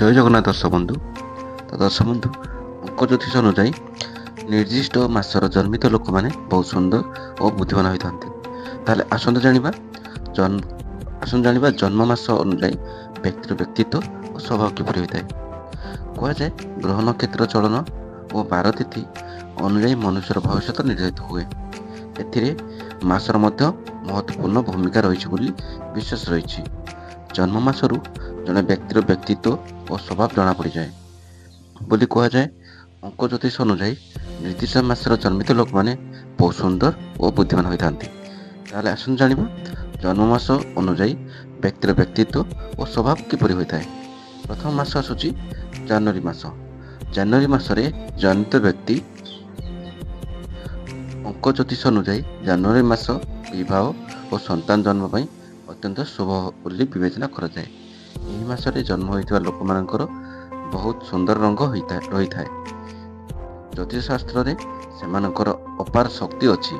জয় জগନ୍ନାଥ ଦର୍ଶକ ବନ୍ଧୁ। ତ ଦର୍ଶକ ବନ୍ଧୁ, ଅଙ୍କ ଜ୍ୟୋତିଷ ଅନୁଯାୟୀ ନିର୍ଦ୍ଦିଷ୍ଟ ମାସର ଜନ୍ମିତ ଲୋକମାନେ ବହୁତ ସୁନ୍ଦର ଓ ବୁଦ୍ଧିମାନ ହୋଇଥାନ୍ତି। ତାହେଲେ ଆସନ୍ତୁ ଜାଣିବା ଜନ୍ମ ମାସ ଅନୁଯାୟୀ ବ୍ୟକ୍ତିର ବ୍ୟକ୍ତିତ୍ୱ ଓ ସ୍ୱଭାବ କିପରି ହୋଇଥାଏ। କୁହାଯାଏ ଗ୍ରହ ନକ୍ଷତ୍ର ଚଳନ ଓ ବାର ତିଥି ଅନୁଯାୟୀ ମନୁଷ୍ୟର ଭବିଷ୍ୟତ ନିର୍ଦ୍ଧାରିତ ହୁଏ। ଏଥିରେ ମାସର ମଧ୍ୟ ମହତ୍ତ୍ୱପୂର୍ଣ୍ଣ ଭୂମିକା ରହିଛି ବୋଲି ବିଶ୍ୱାସ ରହିଛି। ଜନ୍ମ ମାସରୁ ଜଣେ ବ୍ୟକ୍ତିର ବ୍ୟକ୍ତିତ୍ୱ ଓ ସ୍ୱଭାବ ଜଣାପଡ଼ିଯାଏ ବୋଲି କୁହାଯାଏ। ଅଙ୍କ ଜ୍ୟୋତିଷ ଅନୁଯାୟୀ ନିର୍ଦ୍ଦିଷ୍ଟ ମାସର ଜନ୍ମିତ ଲୋକମାନେ ବହୁତ ସୁନ୍ଦର ଓ ବୁଦ୍ଧିମାନ ହୋଇଥାନ୍ତି। ତାହେଲେ ଆସନ୍ତୁ ଜାଣିବା ଜନ୍ମ ମାସ ଅନୁଯାୟୀ ବ୍ୟକ୍ତିର ବ୍ୟକ୍ତିତ୍ୱ ଓ ସ୍ୱଭାବ କିପରି ହୋଇଥାଏ। ପ୍ରଥମ ମାସ ଆସୁଛି ଜାନୁଆରୀ ମାସ। ଜାନୁଆରୀ ମାସରେ ଜନ୍ମିତ ବ୍ୟକ୍ତି ଅଙ୍କ ଜ୍ୟୋତିଷ ଅନୁଯାୟୀ ଜାନୁଆରୀ ମାସ ବିବାହ ଓ ସନ୍ତାନ ଜନ୍ମ ପାଇଁ ଅତ୍ୟନ୍ତ ଶୁଭ ବୋଲି ବିବେଚନା କରାଯାଏ। ଏହି ମାସରେ ଜନ୍ମ ହୋଇଥିବା ଲୋକମାନଙ୍କର ବହୁତ ସୁନ୍ଦର ରଙ୍ଗ ରହିଥାଏ। ଜ୍ୟୋତିଷ ଶାସ୍ତ୍ରରେ ସେମାନଙ୍କର ଅପାର ଶକ୍ତି ଅଛି।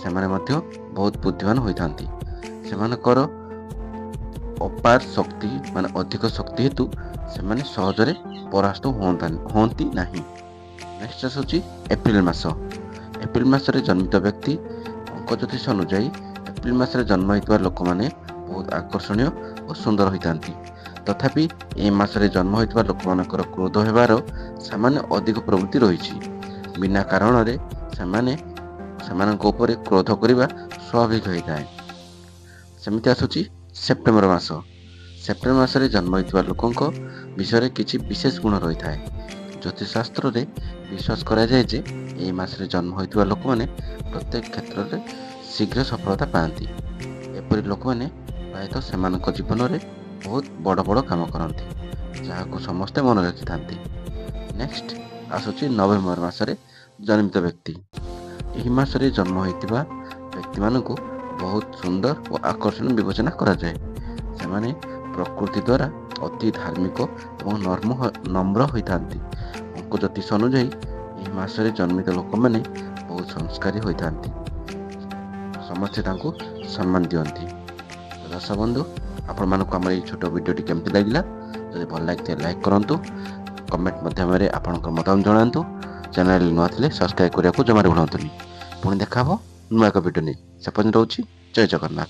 ସେମାନେ ମଧ୍ୟ ବହୁତ ବୁଦ୍ଧିମାନ ହୋଇଥାନ୍ତି। ସେମାନଙ୍କର ଅପାର ଶକ୍ତି ମାନେ ଅଧିକ ଶକ୍ତି ହେତୁ ସେମାନେ ସହଜରେ ପରାସ୍ତ ହୁଅନ୍ତି ନାହିଁ। ନେକ୍ସଟ ଆସୁଛି ଏପ୍ରିଲ ମାସ। ଏପ୍ରିଲ ମାସରେ ଜନ୍ମିତ ବ୍ୟକ୍ତି ଅଙ୍କ ଜ୍ୟୋତିଷ ଅନୁଯାୟୀ ଏପ୍ରିଲ ମାସରେ ଜନ୍ମ ହୋଇଥିବା ଲୋକମାନେ ବହୁତ ଆକର୍ଷଣୀୟ ଓ ସୁନ୍ଦର ହୋଇଥାନ୍ତି। ତଥାପି ଏହି ମାସରେ ଜନ୍ମ ହୋଇଥିବା ଲୋକମାନଙ୍କର କ୍ରୋଧ ହେବାର ସାମାନ୍ୟ ଅଧିକ ପ୍ରବୃତ୍ତି ରହିଛି। ବିନା କାରଣରେ ସେମାନଙ୍କ ଉପରେ କ୍ରୋଧ କରିବା ସ୍ୱାଭାବିକ ହୋଇଥାଏ। ସେମିତି ଆସୁଛି ସେପ୍ଟେମ୍ବର ମାସ। ସେପ୍ଟେମ୍ବର ମାସରେ ଜନ୍ମ ହୋଇଥିବା ଲୋକଙ୍କ ବିଷୟରେ କିଛି ବିଶେଷ ଗୁଣ ରହିଥାଏ। ଜ୍ୟୋତିଷଶାସ୍ତ୍ରରେ ବିଶ୍ୱାସ କରାଯାଏ ଯେ ଏହି ମାସରେ ଜନ୍ମ ହୋଇଥିବା ଲୋକମାନେ ପ୍ରତ୍ୟେକ କ୍ଷେତ୍ରରେ ଶୀଘ୍ର ସଫଳତା ପାଆନ୍ତି। ଏପରି ଲୋକମାନେ ପ୍ରାୟତଃ ସେମାନଙ୍କ ଜୀବନରେ ବହୁତ ବଡ଼ ବଡ଼ କାମ କରନ୍ତି, ଯାହାକୁ ସମସ୍ତେ ମନେ ରଖିଥାନ୍ତି। ନେକ୍ସଟ ଆସୁଛି ନଭେମ୍ବର ମାସରେ ଜନ୍ମିତ ବ୍ୟକ୍ତି। ଏହି ମାସରେ ଜନ୍ମ ହୋଇଥିବା ବ୍ୟକ୍ତିମାନଙ୍କୁ ବହୁତ ସୁନ୍ଦର ଓ ଆକର୍ଷଣୀୟ ବିବେଚନା କରାଯାଏ। ସେମାନେ ପ୍ରକୃତି ଦ୍ୱାରା ଅତି ଧାର୍ମିକ ଏବଂ ନମ୍ର ହୋଇଥାନ୍ତି। ଅଙ୍କ ଜ୍ୟୋତିଷ ଅନୁଯାୟୀ ଏହି ମାସରେ ଜନ୍ମିତ ଲୋକମାନେ ବହୁତ ସଂସ୍କାରୀ ହୋଇଥାନ୍ତି। ସମସ୍ତେ ତାଙ୍କୁ ସମ୍ମାନ ଦିଅନ୍ତି। ଦର୍ଶକ ବନ୍ଧୁ, ଆପଣମାନଙ୍କୁ ଆମର ଏହି ଛୋଟ ଭିଡ଼ିଓଟି କେମିତି ଲାଗିଲା? ଯଦି ଭଲ ଲାଗିଥାଏ ଲାଇକ୍ କରନ୍ତୁ, କମେଣ୍ଟ ମାଧ୍ୟମରେ ଆପଣଙ୍କର ମତାମତ ଜଣାନ୍ତୁ। ଚ୍ୟାନେଲ ନୂଆ ଥିଲେ ସବସ୍କ୍ରାଇବ୍ କରିବାକୁ ଜମାରୁ ଭୁଲନ୍ତୁନି। ପୁଣି ଦେଖା ହେବ ନୂଆ ଏକ ଭିଡ଼ିଓ ନେଇ। ସେ ପର୍ଯ୍ୟନ୍ତ ରହୁଛି। ଜୟ ଜଗନ୍ନାଥ।